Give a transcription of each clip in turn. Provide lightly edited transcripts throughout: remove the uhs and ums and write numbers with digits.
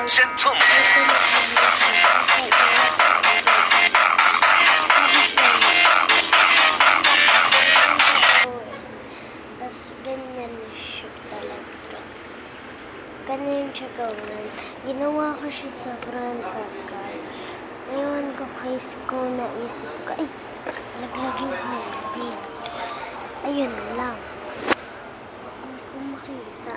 gentlemen. Tapos ganyan siya talaga. Ganyan siya gawin. Ginawa ko siya sobrang tagal. Ngayon ko guys kung naisip ko, ay, laglag yung candy. Ayun lang. Hindi ko makita.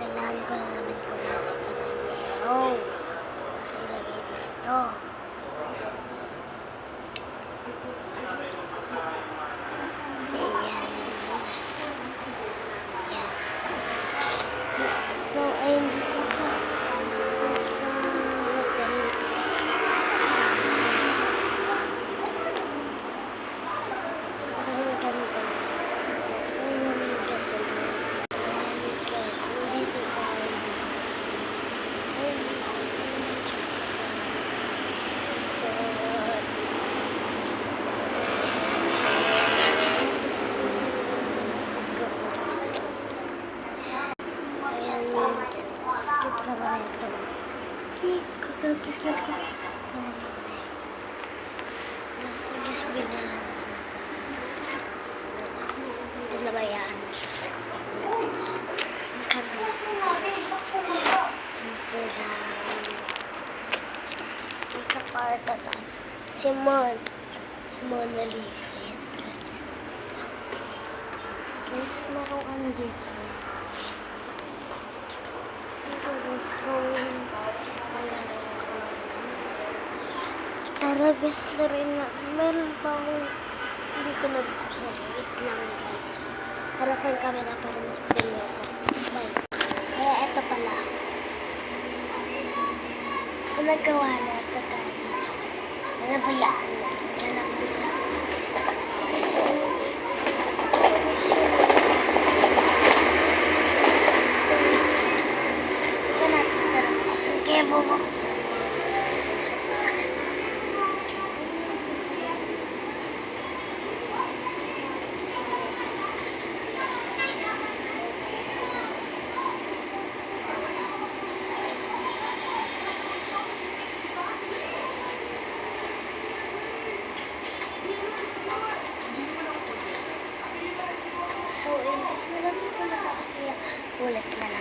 Kailangan ko na naman kumata siya ng yellow. Tapos ilagay dito. Ayan. Ayan. So, ayun just like that. Sa hotel. Ang ganda. So, yung gasolina. Ayan, guys. Nandito tayo. Ayun. Basta guys, binalan. Pinabayaan. Ang sarap. Sa parta tayo. Si Mona Lisa. Yan guys. Guys, makuhan dito. Let's go. Tara guys, laruin na. Meron pa akong hindi ko nabuksan. Wait lang guys. Harapan camera para mas pili ako. Bye. Kaya eto pala. So nagawa na ito guys. Nabayaan na. Diyan ang bigat. Ito natin tara. Kaya bubuksan. So, imbis mo lang ito matapos kaya ulit na lang.